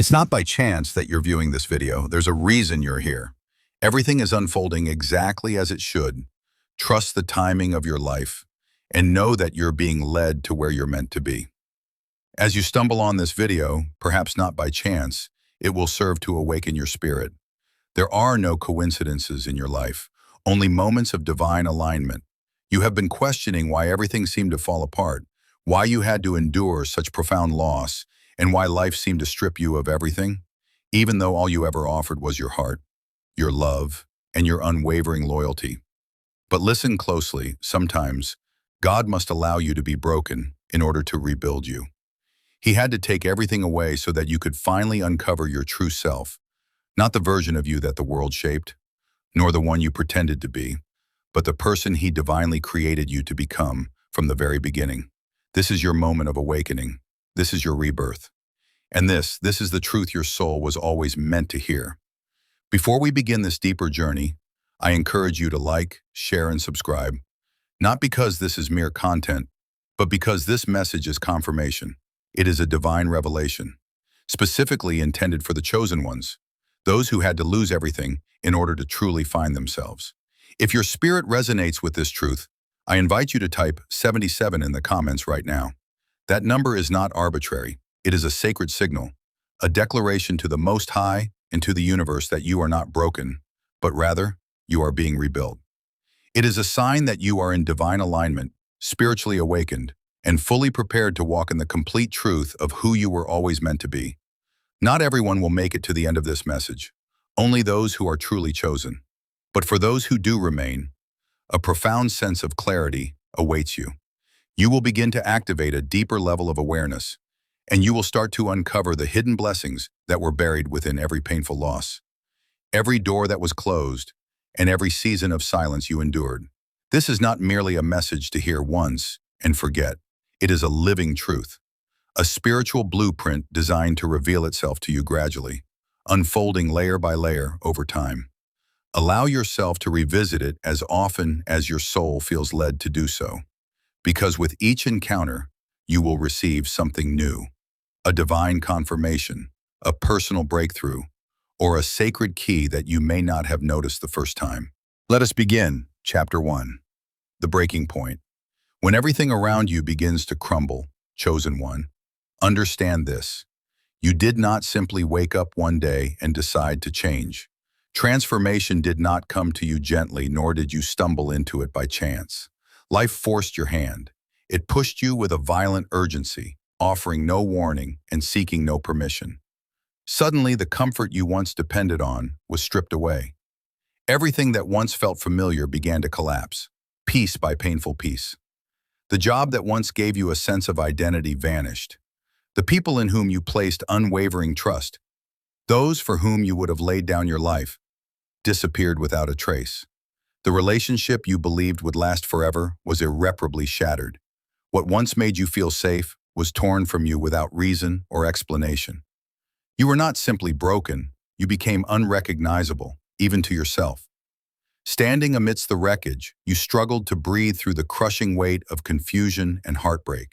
It's not by chance that you're viewing this video. There's a reason you're here. Everything is unfolding exactly as it should. Trust the timing of your life and know that you're being led to where you're meant to be. As you stumble on this video, perhaps not by chance, it will serve to awaken your spirit. There are no coincidences in your life, only moments of divine alignment. You have been questioning why everything seemed to fall apart, why you had to endure such profound loss, and why life seemed to strip you of everything, even though all you ever offered was your heart, your love, and your unwavering loyalty. But listen closely, sometimes God must allow you to be broken in order to rebuild you. He had to take everything away so that you could finally uncover your true self, not the version of you that the world shaped, nor the one you pretended to be, but the person He divinely created you to become from the very beginning. This is your moment of awakening. This is your rebirth. And this is the truth your soul was always meant to hear. Before we begin this deeper journey, I encourage you to like, share, and subscribe, not because this is mere content, but because this message is confirmation. It is a divine revelation, specifically intended for the chosen ones, those who had to lose everything in order to truly find themselves. If your spirit resonates with this truth, I invite you to type 77 in the comments right now. That number is not arbitrary. It is a sacred signal, a declaration to the Most High and to the universe that you are not broken, but rather, you are being rebuilt. It is a sign that you are in divine alignment, spiritually awakened, and fully prepared to walk in the complete truth of who you were always meant to be. Not everyone will make it to the end of this message, only those who are truly chosen. But for those who do remain, a profound sense of clarity awaits you. You will begin to activate a deeper level of awareness, and you will start to uncover the hidden blessings that were buried within every painful loss, every door that was closed, and every season of silence you endured. This is not merely a message to hear once and forget. It is a living truth, a spiritual blueprint designed to reveal itself to you gradually, unfolding layer by layer over time. Allow yourself to revisit it as often as your soul feels led to do so, because with each encounter, you will receive something new, a divine confirmation, a personal breakthrough, or a sacred key that you may not have noticed the first time. Let us begin, Chapter 1, the breaking point. When everything around you begins to crumble, chosen one, understand this. You did not simply wake up one day and decide to change. Transformation did not come to you gently, nor did you stumble into it by chance. Life forced your hand. It pushed you with a violent urgency, offering no warning and seeking no permission. Suddenly, the comfort you once depended on was stripped away. Everything that once felt familiar began to collapse, piece by painful piece. The job that once gave you a sense of identity vanished. The people in whom you placed unwavering trust, those for whom you would have laid down your life, disappeared without a trace. The relationship you believed would last forever was irreparably shattered. What once made you feel safe was torn from you without reason or explanation. You were not simply broken, you became unrecognizable, even to yourself. Standing amidst the wreckage, you struggled to breathe through the crushing weight of confusion and heartbreak.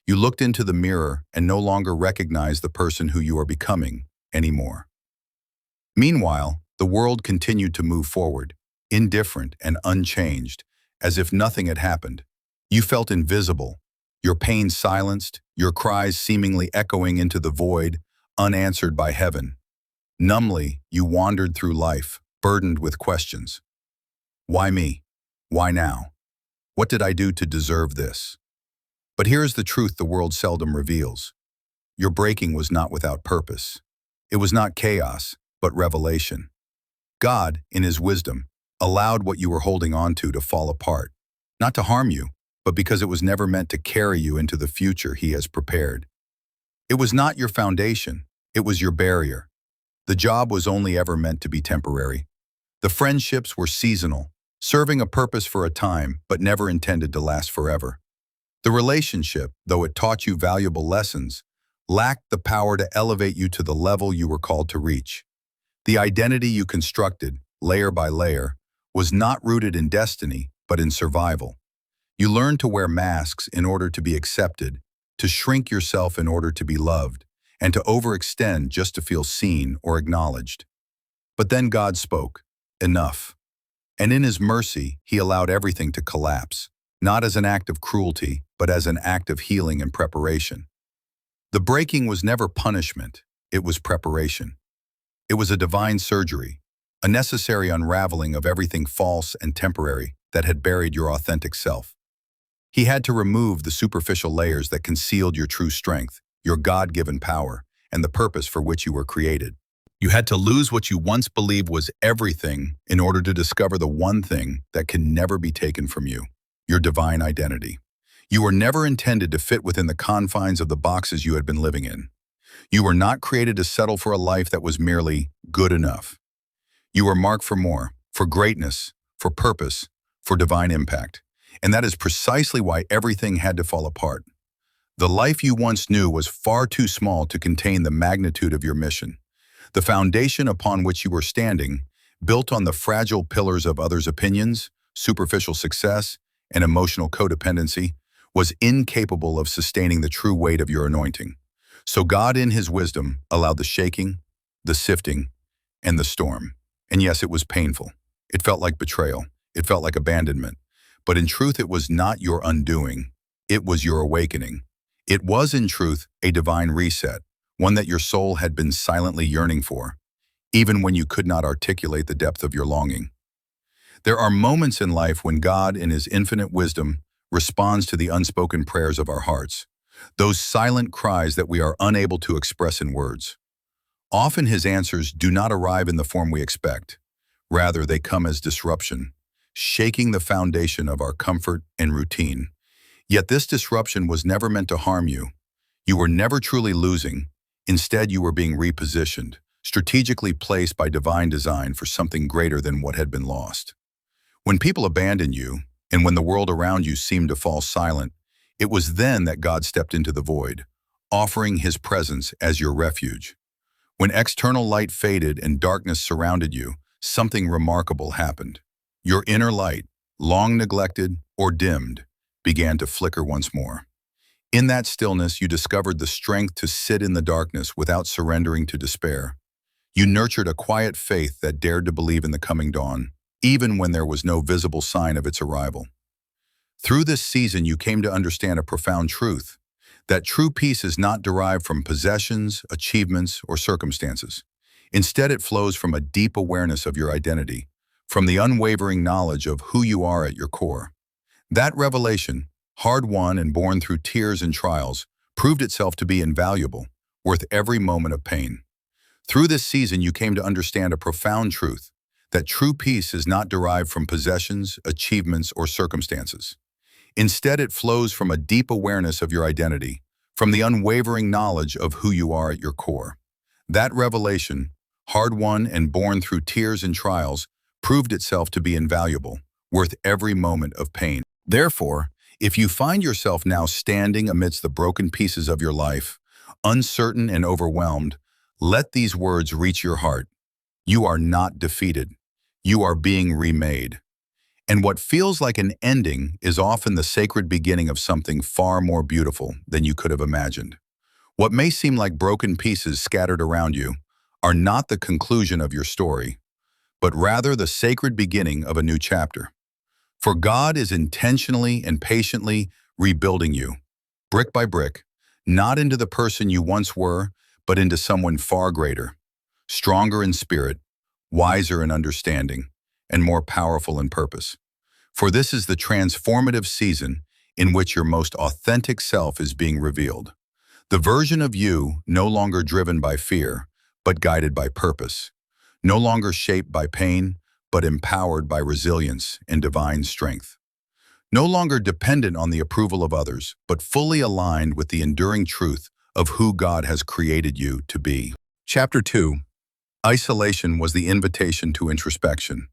You looked into the mirror and no longer recognized the person who you are becoming anymore. Meanwhile, the world continued to move forward, indifferent and unchanged, as if nothing had happened. You felt invisible, your pain silenced, your cries seemingly echoing into the void, unanswered by heaven. Numbly, you wandered through life, burdened with questions. Why me? Why now? What did I do to deserve this? But here is the truth the world seldom reveals. Your breaking was not without purpose. It was not chaos, but revelation. God, in His wisdom, allowed what you were holding on to fall apart, not to harm you, but because it was never meant to carry you into the future He has prepared. It was not your foundation, it was your barrier. The job was only ever meant to be temporary. The friendships were seasonal, serving a purpose for a time, but never intended to last forever. The relationship, though it taught you valuable lessons, lacked the power to elevate you to the level you were called to reach. The identity you constructed, layer by layer, was not rooted in destiny, but in survival. You learned to wear masks in order to be accepted, to shrink yourself in order to be loved, and to overextend just to feel seen or acknowledged. But then God spoke, enough. And in his mercy, he allowed everything to collapse, not as an act of cruelty, but as an act of healing and preparation. The breaking was never punishment, it was preparation. It was a divine surgery, a necessary unraveling of everything false and temporary that had buried your authentic self. He had to remove the superficial layers that concealed your true strength, your God-given power, and the purpose for which you were created. You had to lose what you once believed was everything in order to discover the one thing that can never be taken from you, your divine identity. You were never intended to fit within the confines of the boxes you had been living in. You were not created to settle for a life that was merely good enough. You were marked for more, for greatness, for purpose, for divine impact. And that is precisely why everything had to fall apart. The life you once knew was far too small to contain the magnitude of your mission. The foundation upon which you were standing, built on the fragile pillars of others' opinions, superficial success, and emotional codependency, was incapable of sustaining the true weight of your anointing. So God, in his wisdom, allowed the shaking, the sifting, and the storm. And yes, it was painful. It felt like betrayal. It felt like abandonment. But in truth, it was not your undoing. It was your awakening. It was, in truth, a divine reset, one that your soul had been silently yearning for, even when you could not articulate the depth of your longing. There are moments in life when God, in his infinite wisdom, responds to the unspoken prayers of our hearts, those silent cries that we are unable to express in words. Often his answers do not arrive in the form we expect. Rather, they come as disruption, shaking the foundation of our comfort and routine. Yet this disruption was never meant to harm you. You were never truly losing. Instead, you were being repositioned, strategically placed by divine design for something greater than what had been lost. When people abandoned you, and when the world around you seemed to fall silent, it was then that God stepped into the void, offering his presence as your refuge. When external light faded and darkness surrounded you, something remarkable happened. Your inner light, long neglected or dimmed, began to flicker once more. In that stillness, you discovered the strength to sit in the darkness without surrendering to despair. You nurtured a quiet faith that dared to believe in the coming dawn, even when there was no visible sign of its arrival. Through this season, you came to understand a profound truth, that true peace is not derived from possessions, achievements, or circumstances. Instead, it flows from a deep awareness of your identity, from the unwavering knowledge of who you are at your core. That revelation, hard-won and born through tears and trials, proved itself to be invaluable, worth every moment of pain. Through this season, you came to understand a profound truth, that true peace is not derived from possessions, achievements, or circumstances. Instead, it flows from a deep awareness of your identity, from the unwavering knowledge of who you are at your core. That revelation, hard-won and born through tears and trials, proved itself to be invaluable, worth every moment of pain. Therefore, if you find yourself now standing amidst the broken pieces of your life, uncertain and overwhelmed, let these words reach your heart. You are not defeated. You are being remade. And what feels like an ending is often the sacred beginning of something far more beautiful than you could have imagined. What may seem like broken pieces scattered around you are not the conclusion of your story, but rather the sacred beginning of a new chapter. For God is intentionally and patiently rebuilding you, brick by brick, not into the person you once were, but into someone far greater, stronger in spirit, wiser in understanding, and more powerful in purpose. For this is the transformative season in which your most authentic self is being revealed. The version of you no longer driven by fear, but guided by purpose. No longer shaped by pain, but empowered by resilience and divine strength. No longer dependent on the approval of others, but fully aligned with the enduring truth of who God has created you to be. Chapter 2. Isolation was the invitation to introspection.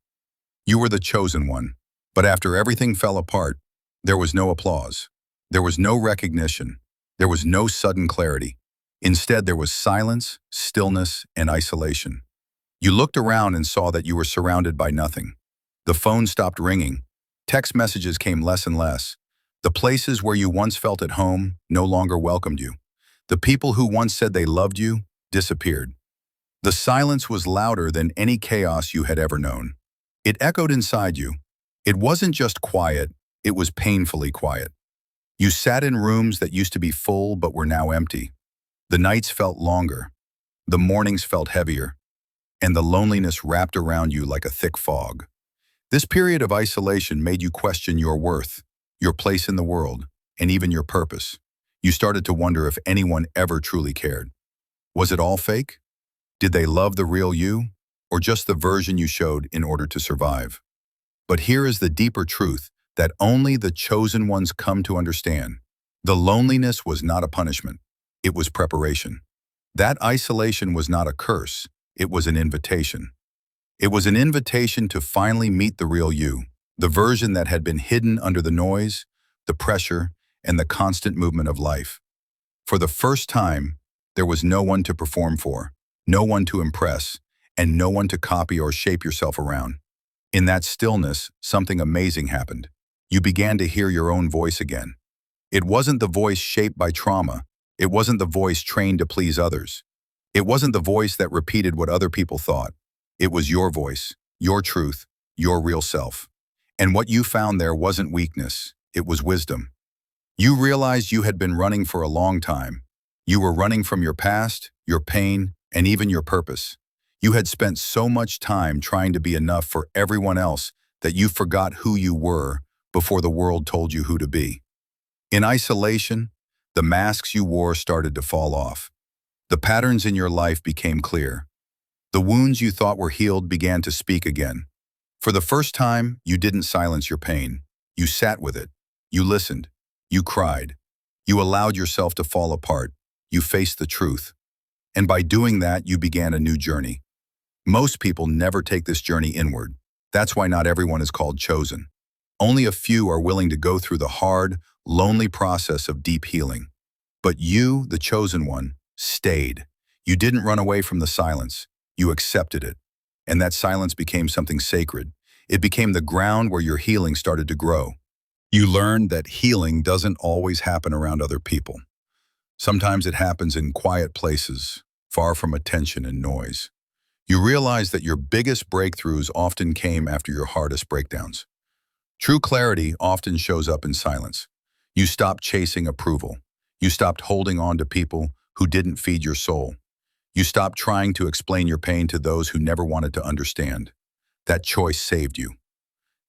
You were the chosen one, but after everything fell apart, there was no applause. There was no recognition. There was no sudden clarity. Instead, there was silence, stillness, and isolation. You looked around and saw that you were surrounded by nothing. The phone stopped ringing. Text messages came less and less. The places where you once felt at home no longer welcomed you. The people who once said they loved you disappeared. The silence was louder than any chaos you had ever known. It echoed inside you. It wasn't just quiet, it was painfully quiet. You sat in rooms that used to be full but were now empty. The nights felt longer, the mornings felt heavier, and the loneliness wrapped around you like a thick fog. This period of isolation made you question your worth, your place in the world, and even your purpose. You started to wonder if anyone ever truly cared. Was it all fake? Did they love the real you, or just the version you showed in order to survive? But here is the deeper truth that only the chosen ones come to understand. The loneliness was not a punishment. It was preparation. That isolation was not a curse. It was an invitation. It was an invitation to finally meet the real you, the version that had been hidden under the noise, the pressure, and the constant movement of life. For the first time, there was no one to perform for, no one to impress, and no one to copy or shape yourself around. In that stillness, something amazing happened. You began to hear your own voice again. It wasn't the voice shaped by trauma. It wasn't the voice trained to please others. It wasn't the voice that repeated what other people thought. It was your voice, your truth, your real self. And what you found there wasn't weakness, it was wisdom. You realized you had been running for a long time. You were running from your past, your pain, and even your purpose. You had spent so much time trying to be enough for everyone else that you forgot who you were before the world told you who to be. In isolation, the masks you wore started to fall off. The patterns in your life became clear. The wounds you thought were healed began to speak again. For the first time, you didn't silence your pain. You sat with it. You listened. You cried. You allowed yourself to fall apart. You faced the truth. And by doing that, you began a new journey. Most people never take this journey inward. That's why not everyone is called chosen. Only a few are willing to go through the hard, lonely process of deep healing. But you, the chosen one, stayed. You didn't run away from the silence. You accepted it. And that silence became something sacred. It became the ground where your healing started to grow. You learned that healing doesn't always happen around other people. Sometimes it happens in quiet places, far from attention and noise. You realized that your biggest breakthroughs often came after your hardest breakdowns. True clarity often shows up in silence. You stopped chasing approval. You stopped holding on to people who didn't feed your soul. You stopped trying to explain your pain to those who never wanted to understand. That choice saved you.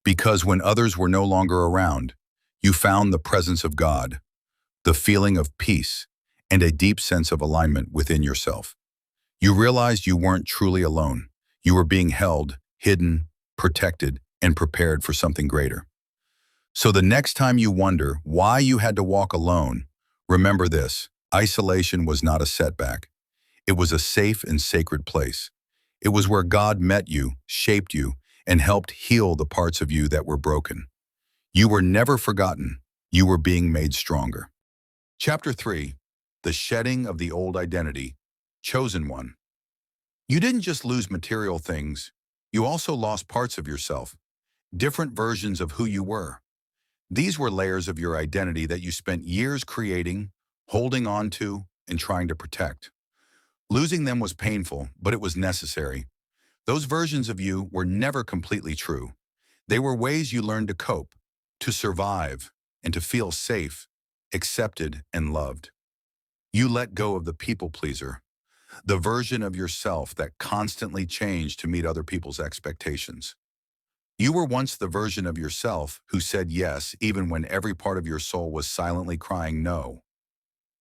Because when others were no longer around, you found the presence of God, the feeling of peace, and a deep sense of alignment within yourself. You realized you weren't truly alone. You were being held, hidden, protected, and prepared for something greater. So the next time you wonder why you had to walk alone, remember this: isolation was not a setback. It was a safe and sacred place. It was where God met you, shaped you, and helped heal the parts of you that were broken. You were never forgotten. You were being made stronger. Chapter 3: The Shedding of the Old Identity. Chosen One. You didn't just lose material things, you also lost parts of yourself, different versions of who you were. These were layers of your identity that you spent years creating, holding on to, and trying to protect. Losing them was painful, but it was necessary. Those versions of you were never completely true. They were ways you learned to cope, to survive, and to feel safe, accepted, and loved. You let go of the people pleaser, the version of yourself that constantly changed to meet other people's expectations. You were once the version of yourself who said yes even when every part of your soul was silently crying no.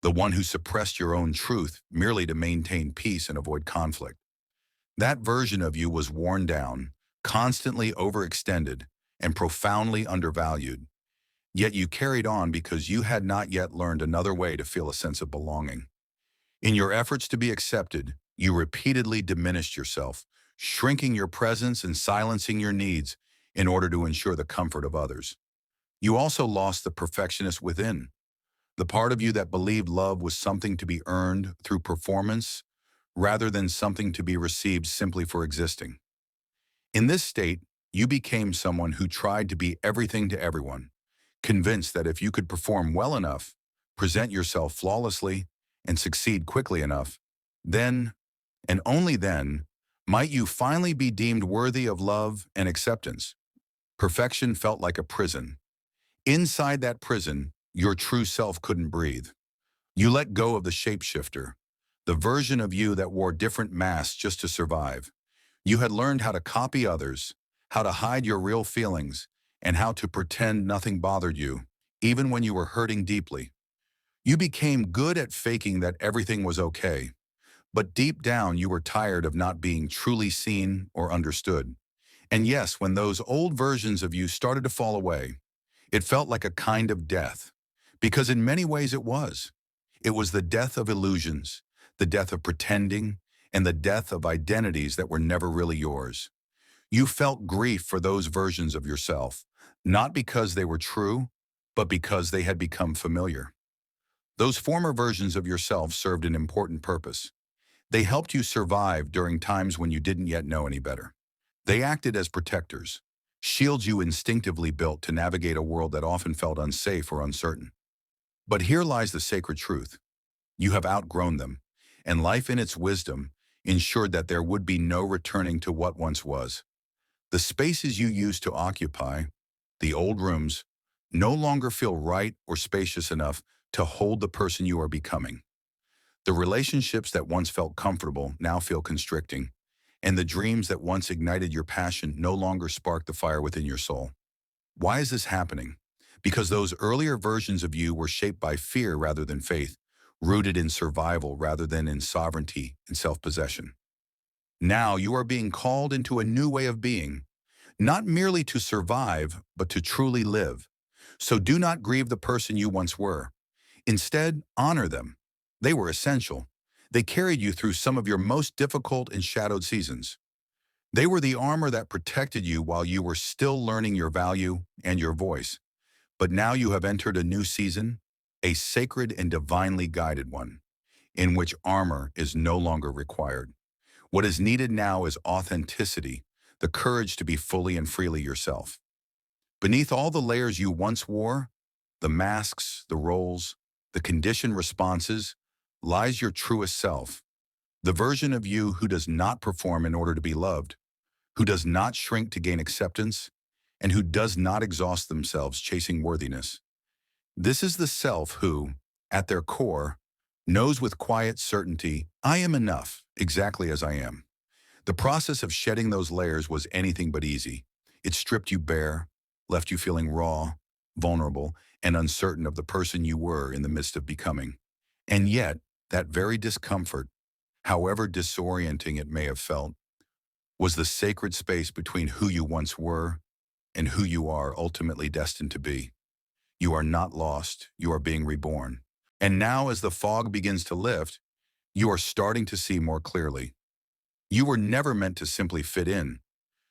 The one who suppressed your own truth merely to maintain peace and avoid conflict. That version of you was worn down, constantly overextended, and profoundly undervalued. Yet you carried on because you had not yet learned another way to feel a sense of belonging. In your efforts to be accepted, you repeatedly diminished yourself, shrinking your presence and silencing your needs in order to ensure the comfort of others. You also lost the perfectionist within, the part of you that believed love was something to be earned through performance rather than something to be received simply for existing. In this state, you became someone who tried to be everything to everyone, convinced that if you could perform well enough, present yourself flawlessly, and succeed quickly enough, then, and only then, might you finally be deemed worthy of love and acceptance. Perfection felt like a prison. Inside that prison, your true self couldn't breathe. You let go of the shapeshifter, the version of you that wore different masks just to survive. You had learned how to copy others, how to hide your real feelings, and how to pretend nothing bothered you, even when you were hurting deeply. You became good at faking that everything was okay, but deep down you were tired of not being truly seen or understood. And yes, when those old versions of you started to fall away, it felt like a kind of death, because in many ways it was. It was the death of illusions, the death of pretending, and the death of identities that were never really yours. You felt grief for those versions of yourself, not because they were true, but because they had become familiar. Those former versions of yourself served an important purpose. They helped you survive during times when you didn't yet know any better. They acted as protectors, shields you instinctively built to navigate a world that often felt unsafe or uncertain. But here lies the sacred truth. You have outgrown them, and life in its wisdom ensured that there would be no returning to what once was. The spaces you used to occupy, the old rooms, no longer feel right or spacious enough to hold the person you are becoming. The relationships that once felt comfortable now feel constricting, and the dreams that once ignited your passion no longer spark the fire within your soul. Why is this happening? Because those earlier versions of you were shaped by fear rather than faith, rooted in survival rather than in sovereignty and self-possession. Now you are being called into a new way of being, not merely to survive, but to truly live. So do not grieve the person you once were. Instead, honor them. They were essential. They carried you through some of your most difficult and shadowed seasons. They were the armor that protected you while you were still learning your value and your voice. But now you have entered a new season, a sacred and divinely guided one, in which armor is no longer required. What is needed now is authenticity, the courage to be fully and freely yourself. Beneath all the layers you once wore, the masks, the roles, the conditioned responses, lies your truest self, the version of you who does not perform in order to be loved, who does not shrink to gain acceptance, and who does not exhaust themselves chasing worthiness. This is the self who, at their core, knows with quiet certainty, I am enough, exactly as I am. The process of shedding those layers was anything but easy. It stripped you bare, left you feeling raw, vulnerable, and uncertain of the person you were in the midst of becoming. And yet, that very discomfort, however disorienting it may have felt, was the sacred space between who you once were and who you are ultimately destined to be. You are not lost, you are being reborn. And now as the fog begins to lift, you are starting to see more clearly. You were never meant to simply fit in.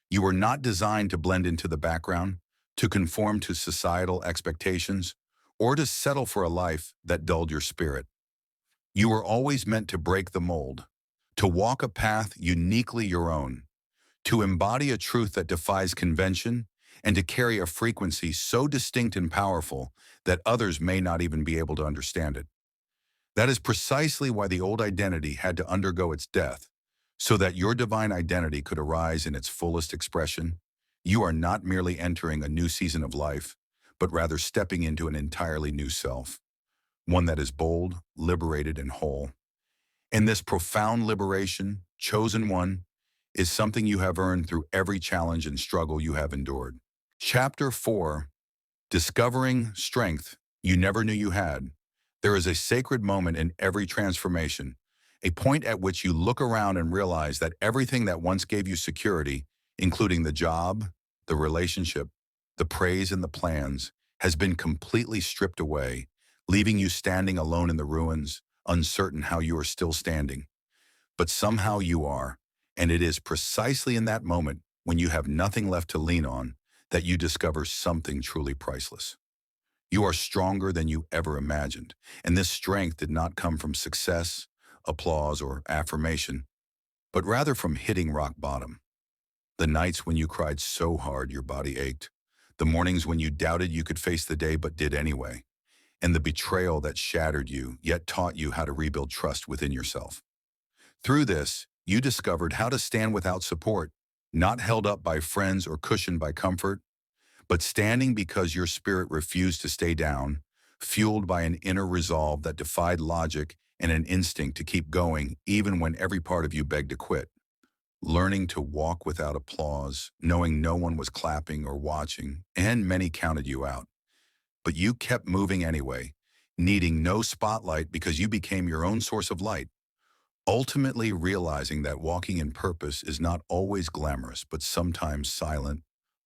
You were not designed to blend into the background, to conform to societal expectations, or to settle for a life that dulled your spirit. You were always meant to break the mold, to walk a path uniquely your own, to embody a truth that defies convention, and to carry a frequency so distinct and powerful that others may not even be able to understand it. That is precisely why the old identity had to undergo its death, so that your divine identity could arise in its fullest expression. You are not merely entering a new season of life, but rather stepping into an entirely new self, one that is bold, liberated, and whole. And this profound liberation, chosen one, is something you have earned through every challenge and struggle you have endured. Chapter 4, Discovering Strength You Never Knew You Had. There is a sacred moment in every transformation, a point at which you look around and realize that everything that once gave you security, including the job, the relationship, the praise, and the plans, has been completely stripped away, leaving you standing alone in the ruins, uncertain how you are still standing. But somehow you are, and it is precisely in that moment, when you have nothing left to lean on, that you discover something truly priceless. You are stronger than you ever imagined, and this strength did not come from success, applause, or affirmation, but rather from hitting rock bottom. The nights when you cried so hard your body ached, the mornings when you doubted you could face the day but did anyway, and the betrayal that shattered you, yet taught you how to rebuild trust within yourself. Through this, you discovered how to stand without support, not held up by friends or cushioned by comfort, but standing because your spirit refused to stay down, fueled by an inner resolve that defied logic and an instinct to keep going even when every part of you begged to quit. Learning to walk without applause, knowing no one was clapping or watching, and many counted you out. But you kept moving anyway, needing no spotlight because you became your own source of light, ultimately realizing that walking in purpose is not always glamorous, but sometimes silent,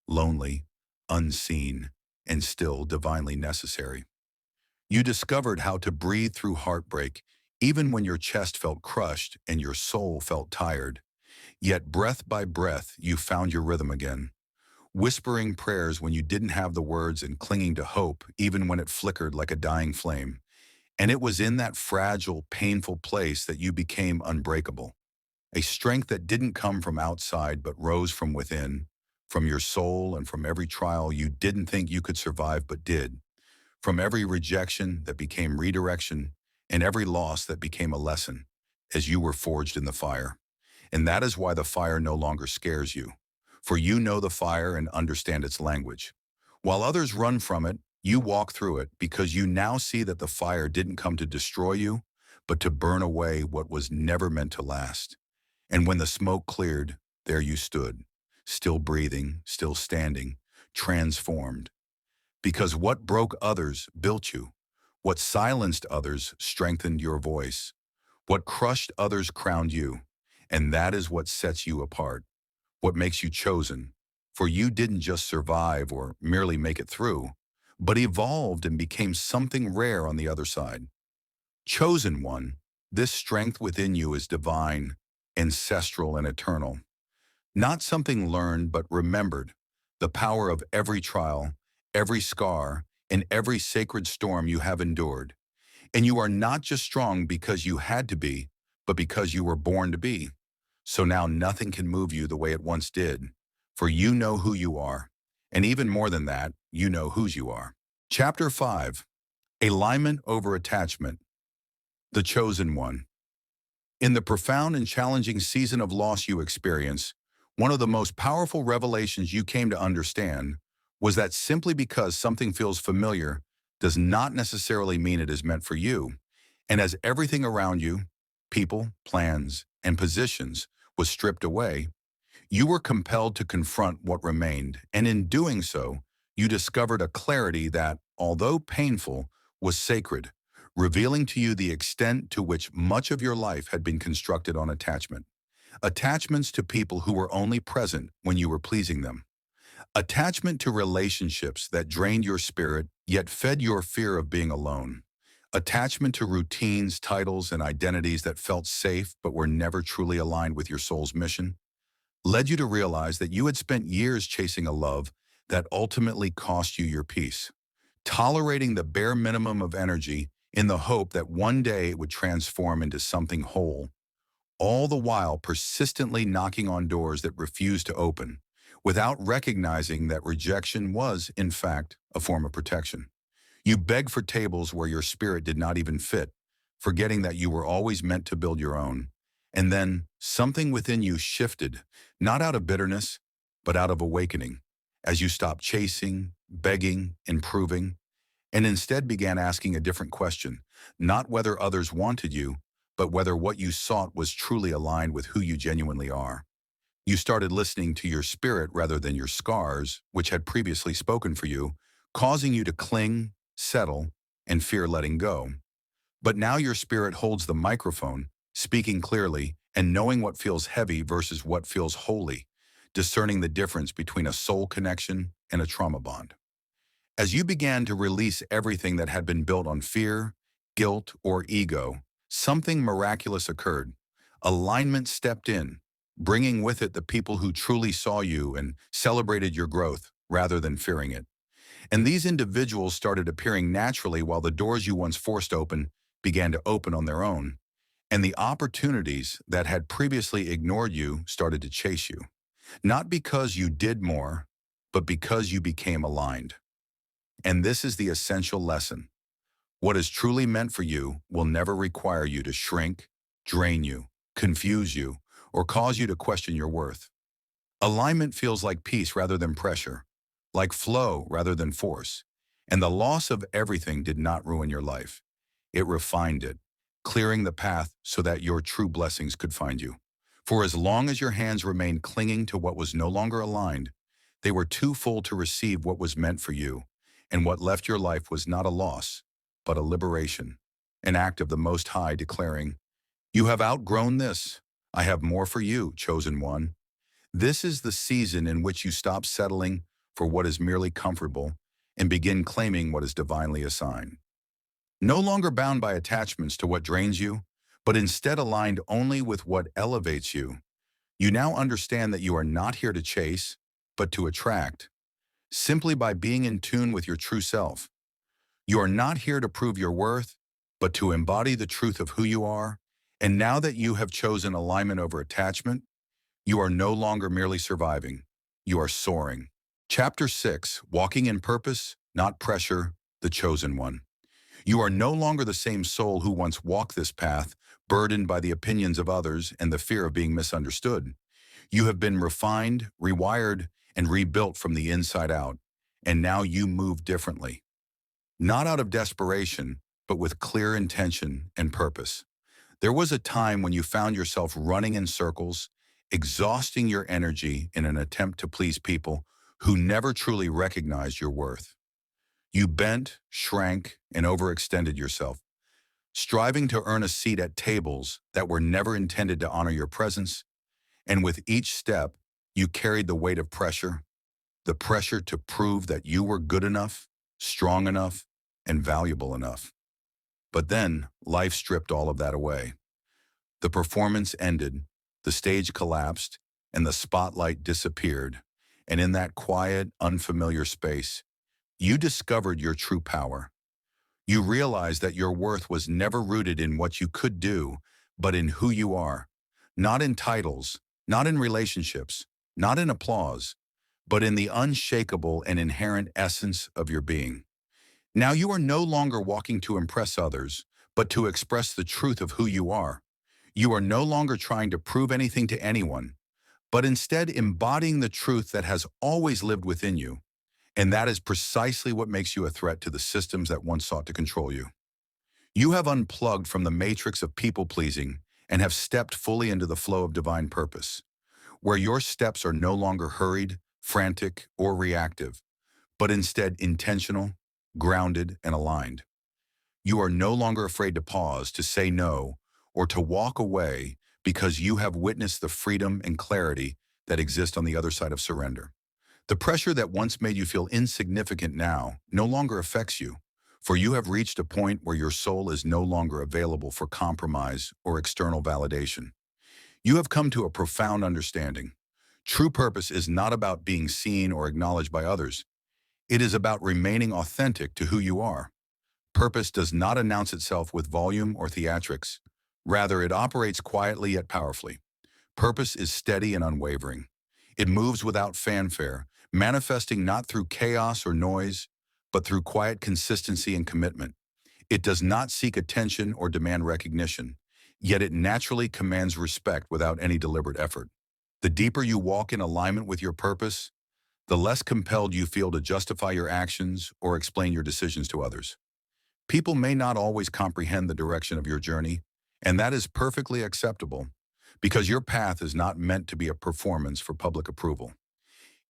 lonely, unseen, and still divinely necessary. You discovered how to breathe through heartbreak, even when your chest felt crushed and your soul felt tired. Yet breath by breath, you found your rhythm again, whispering prayers when you didn't have the words and clinging to hope even when it flickered like a dying flame. And it was in that fragile, painful place that you became unbreakable, a strength that didn't come from outside but rose from within, from your soul and from every trial you didn't think you could survive but did, from every rejection that became redirection and every loss that became a lesson as you were forged in the fire. And that is why the fire no longer scares you, for you know the fire and understand its language. While others run from it, you walk through it because you now see that the fire didn't come to destroy you, but to burn away what was never meant to last. And when the smoke cleared, there you stood, still breathing, still standing, transformed. Because what broke others built you. What silenced others strengthened your voice. What crushed others crowned you. And that is what sets you apart, what makes you chosen. For you didn't just survive or merely make it through, but evolved and became something rare on the other side. Chosen one, this strength within you is divine, ancestral, and eternal. Not something learned but remembered, the power of every trial, every scar, and every sacred storm you have endured. And you are not just strong because you had to be, but because you were born to be. So now nothing can move you the way it once did, for you know who you are. And even more than that, you know whose you are. Chapter 5, Alignment over Attachment, the Chosen One. In the profound and challenging season of loss you experience, one of the most powerful revelations you came to understand was that simply because something feels familiar does not necessarily mean it is meant for you. And as everything around you, people, plans, and positions, was stripped away, you were compelled to confront what remained, and in doing so, you discovered a clarity that, although painful, was sacred, revealing to you the extent to which much of your life had been constructed on attachment. Attachments to people who were only present when you were pleasing them. Attachment to relationships that drained your spirit yet fed your fear of being alone. Attachment to routines, titles, and identities that felt safe but were never truly aligned with your soul's mission led you to realize that you had spent years chasing a love that ultimately cost you your peace, tolerating the bare minimum of energy in the hope that one day it would transform into something whole, all the while persistently knocking on doors that refused to open, without recognizing that rejection was, in fact, a form of protection. You begged for tables where your spirit did not even fit, forgetting that you were always meant to build your own. And then something within you shifted, not out of bitterness, but out of awakening, as you stopped chasing, begging, improving, and instead began asking a different question, not whether others wanted you, but whether what you sought was truly aligned with who you genuinely are. You started listening to your spirit rather than your scars, which had previously spoken for you, causing you to cling, settle, and fear letting go. But now your spirit holds the microphone, speaking clearly and knowing what feels heavy versus what feels holy, discerning the difference between a soul connection and a trauma bond. As you began to release everything that had been built on fear, guilt, or ego, something miraculous occurred. Alignment stepped in, bringing with it the people who truly saw you and celebrated your growth rather than fearing it. And these individuals started appearing naturally while the doors you once forced open began to open on their own. And the opportunities that had previously ignored you started to chase you. Not because you did more, but because you became aligned. And this is the essential lesson. What is truly meant for you will never require you to shrink, drain you, confuse you, or cause you to question your worth. Alignment feels like peace rather than pressure, like flow rather than force. And the loss of everything did not ruin your life. It refined it, clearing the path so that your true blessings could find you. For as long as your hands remained clinging to what was no longer aligned, they were too full to receive what was meant for you. And what left your life was not a loss, but a liberation, an act of the Most High declaring, "You have outgrown this. I have more for you, chosen one." This is the season in which you stop settling for what is merely comfortable and begin claiming what is divinely assigned. No longer bound by attachments to what drains you, but instead aligned only with what elevates you. You now understand that you are not here to chase, but to attract, simply by being in tune with your true self. You are not here to prove your worth, but to embody the truth of who you are. And now that you have chosen alignment over attachment, you are no longer merely surviving. You are soaring. Chapter 6, Walking in Purpose, Not Pressure, the Chosen One. You are no longer the same soul who once walked this path, burdened by the opinions of others and the fear of being misunderstood. You have been refined, rewired, and rebuilt from the inside out, and now you move differently. Not out of desperation, but with clear intention and purpose. There was a time when you found yourself running in circles, exhausting your energy in an attempt to please people who never truly recognized your worth. You bent, shrank, and overextended yourself, striving to earn a seat at tables that were never intended to honor your presence. And with each step, you carried the weight of pressure, the pressure to prove that you were good enough, strong enough, and valuable enough. But then, life stripped all of that away. The performance ended, the stage collapsed, and the spotlight disappeared. And in that quiet, unfamiliar space, you discovered your true power. You realized that your worth was never rooted in what you could do, but in who you are. Not in titles, not in relationships, not in applause, but in the unshakable and inherent essence of your being. Now you are no longer walking to impress others, but to express the truth of who you are. You are no longer trying to prove anything to anyone, but instead embodying the truth that has always lived within you. And that is precisely what makes you a threat to the systems that once sought to control you. You have unplugged from the matrix of people-pleasing and have stepped fully into the flow of divine purpose, where your steps are no longer hurried, frantic, or reactive, but instead intentional, grounded, and aligned. You are no longer afraid to pause, to say no, or to walk away because you have witnessed the freedom and clarity that exist on the other side of surrender. The pressure that once made you feel insignificant now no longer affects you, for you have reached a point where your soul is no longer available for compromise or external validation. You have come to a profound understanding. True purpose is not about being seen or acknowledged by others. It is about remaining authentic to who you are. Purpose does not announce itself with volume or theatrics. Rather, it operates quietly yet powerfully. Purpose is steady and unwavering. It moves without fanfare, manifesting not through chaos or noise, but through quiet consistency and commitment. It does not seek attention or demand recognition, yet it naturally commands respect without any deliberate effort. The deeper you walk in alignment with your purpose, the less compelled you feel to justify your actions or explain your decisions to others. People may not always comprehend the direction of your journey, and that is perfectly acceptable, because your path is not meant to be a performance for public approval.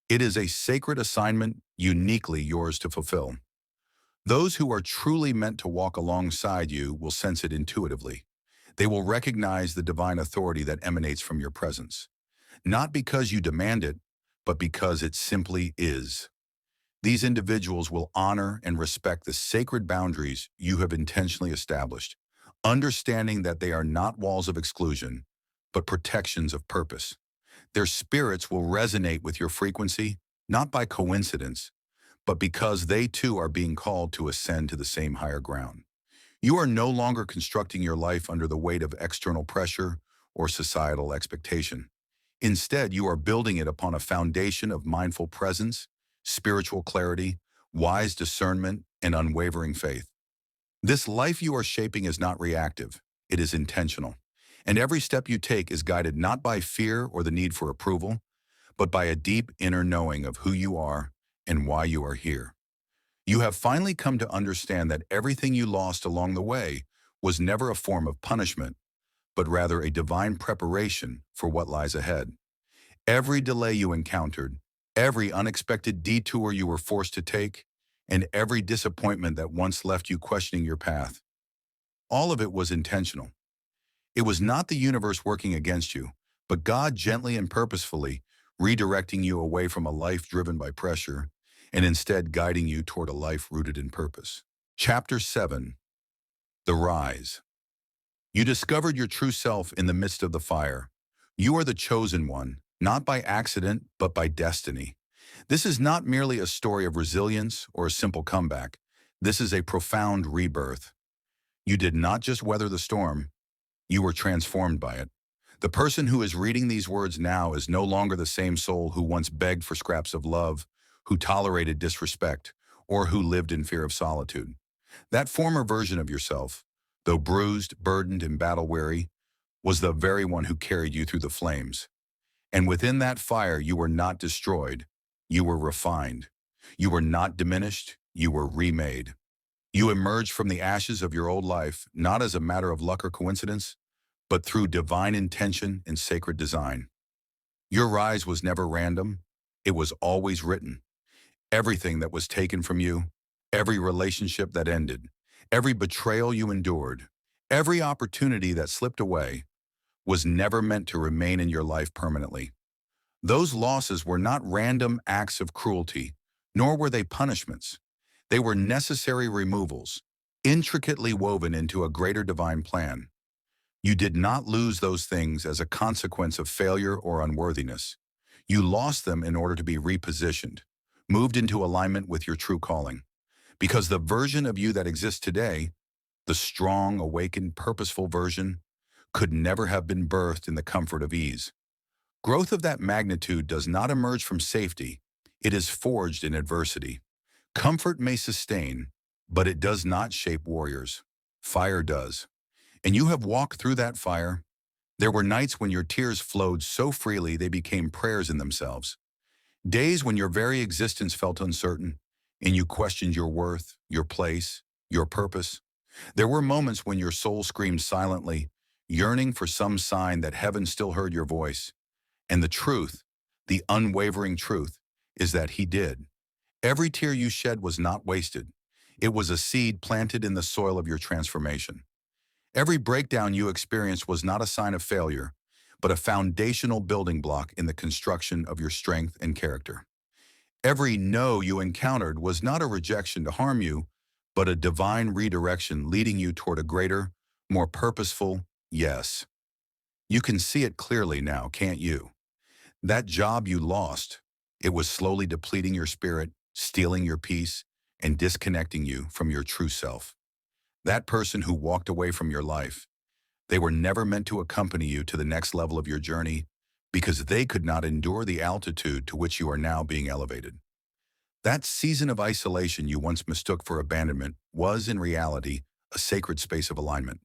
It is a sacred assignment uniquely yours to fulfill. Those who are truly meant to walk alongside you will sense it intuitively. They will recognize the divine authority that emanates from your presence, not because you demand it, but because it simply is. These individuals will honor and respect the sacred boundaries you have intentionally established, understanding that they are not walls of exclusion, but protections of purpose. Their spirits will resonate with your frequency, not by coincidence, but because they too are being called to ascend to the same higher ground. You are no longer constructing your life under the weight of external pressure or societal expectation. Instead, you are building it upon a foundation of mindful presence, spiritual clarity, wise discernment, and unwavering faith. This life you are shaping is not reactive, it is intentional. And every step you take is guided not by fear or the need for approval, but by a deep inner knowing of who you are and why you are here. You have finally come to understand that everything you lost along the way was never a form of punishment, but rather a divine preparation for what lies ahead. Every delay you encountered, every unexpected detour you were forced to take, and every disappointment that once left you questioning your path, all of it was intentional. It was not the universe working against you, but God gently and purposefully redirecting you away from a life driven by pressure and instead guiding you toward a life rooted in purpose. Chapter 7. The Rise. You discovered your true self in the midst of the fire. You are the chosen one, not by accident, but by destiny. This is not merely a story of resilience or a simple comeback. This is a profound rebirth. You did not just weather the storm, you were transformed by it. The person who is reading these words now is no longer the same soul who once begged for scraps of love, who tolerated disrespect, or who lived in fear of solitude. That former version of yourself, though bruised, burdened, and battle-weary, was the very one who carried you through the flames. And within that fire, you were not destroyed. You were refined. You were not diminished. You were remade. You emerged from the ashes of your old life, not as a matter of luck or coincidence, but through divine intention and sacred design. Your rise was never random. It was always written. Everything that was taken from you, every relationship that ended, every betrayal you endured, every opportunity that slipped away, was never meant to remain in your life permanently. Those losses were not random acts of cruelty, nor were they punishments. They were necessary removals, intricately woven into a greater divine plan. You did not lose those things as a consequence of failure or unworthiness. You lost them in order to be repositioned, moved into alignment with your true calling. Because the version of you that exists today, the strong, awakened, purposeful version, could never have been birthed in the comfort of ease. Growth of that magnitude does not emerge from safety. It is forged in adversity. Comfort may sustain, but it does not shape warriors. Fire does. And you have walked through that fire. There were nights when your tears flowed so freely they became prayers in themselves. Days when your very existence felt uncertain, and you questioned your worth, your place, your purpose. There were moments when your soul screamed silently, yearning for some sign that heaven still heard your voice. And the truth, the unwavering truth, is that He did. Every tear you shed was not wasted. It was a seed planted in the soil of your transformation. Every breakdown you experienced was not a sign of failure, but a foundational building block in the construction of your strength and character. Every no you encountered was not a rejection to harm you, but a divine redirection leading you toward a greater, more purposeful yes. You can see it clearly now, can't you? That job you lost, it was slowly depleting your spirit, stealing your peace, and disconnecting you from your true self. That person who walked away from your life, they were never meant to accompany you to the next level of your journey because they could not endure the altitude to which you are now being elevated. That season of isolation you once mistook for abandonment was, in reality, a sacred space of alignment.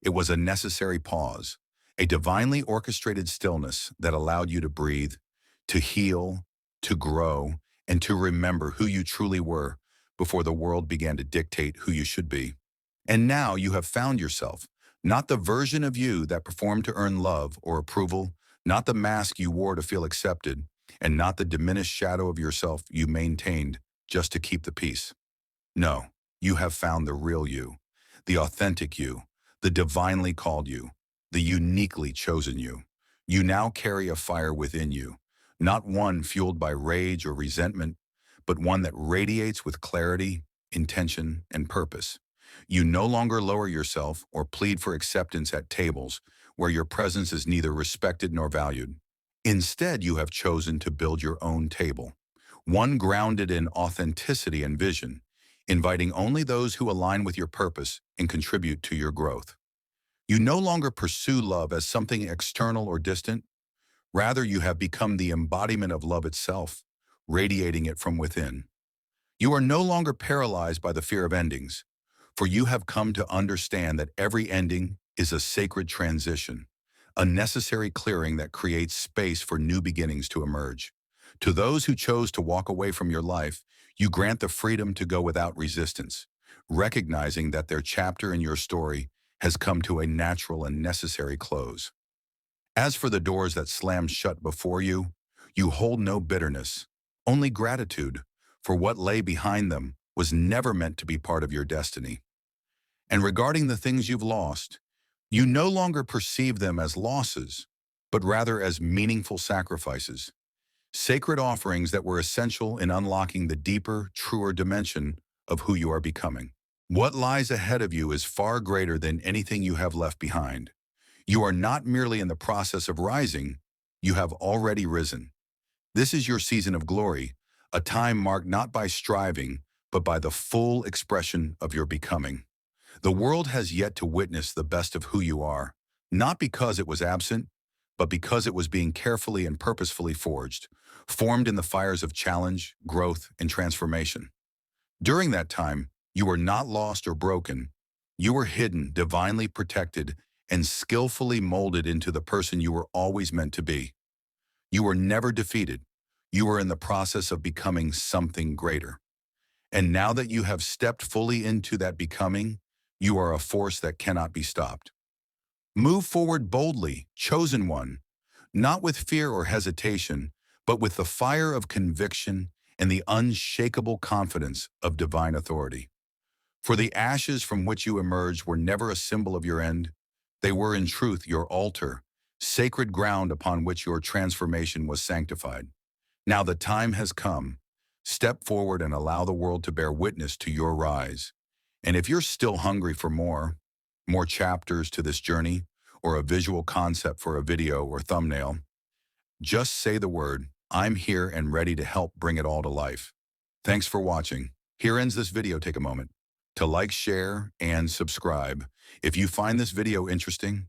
It was a necessary pause, a divinely orchestrated stillness that allowed you to breathe, to heal, to grow, and to remember who you truly were before the world began to dictate who you should be. And now you have found yourself, not the version of you that performed to earn love or approval, not the mask you wore to feel accepted, and not the diminished shadow of yourself you maintained just to keep the peace. No, you have found the real you, the authentic you, the divinely called you, the uniquely chosen you. You now carry a fire within you, not one fueled by rage or resentment, but one that radiates with clarity, intention, and purpose. You no longer lower yourself or plead for acceptance at tables where your presence is neither respected nor valued. Instead, you have chosen to build your own table, one grounded in authenticity and vision, inviting only those who align with your purpose and contribute to your growth. You no longer pursue love as something external or distant. Rather, you have become the embodiment of love itself, radiating it from within. You are no longer paralyzed by the fear of endings, For you have come to understand that every ending is a sacred transition, a necessary clearing that creates space for new beginnings to emerge. To those who chose to walk away from your life, you grant the freedom to go without resistance, recognizing that their chapter in your story has come to a natural and necessary close. As for the doors that slammed shut before you, you hold no bitterness, only gratitude, for what lay behind them was never meant to be part of your destiny. And regarding the things you've lost, you no longer perceive them as losses, but rather as meaningful sacrifices, sacred offerings that were essential in unlocking the deeper, truer dimension of who you are becoming. What lies ahead of you is far greater than anything you have left behind. You are not merely in the process of rising, you have already risen. This is your season of glory, a time marked not by striving, but by the full expression of your becoming. The world has yet to witness the best of who you are, not because it was absent, but because it was being carefully and purposefully forged, formed in the fires of challenge, growth, and transformation. During that time, you were not lost or broken. You were hidden, divinely protected, and skillfully molded into the person you were always meant to be. You were never defeated. You were in the process of becoming something greater. And now that you have stepped fully into that becoming, you are a force that cannot be stopped. Move forward boldly, chosen one, not with fear or hesitation, but with the fire of conviction and the unshakable confidence of divine authority. For the ashes from which you emerged were never a symbol of your end. They were in truth your altar, sacred ground upon which your transformation was sanctified. Now the time has come. Step forward and allow the world to bear witness to your rise. And if you're still hungry for more chapters to this journey, or a visual concept for a video or thumbnail, just say the word, I'm here and ready to help bring it all to life. Thanks for watching. Here ends this video. Take a moment to like, share, and subscribe. If you find this video interesting,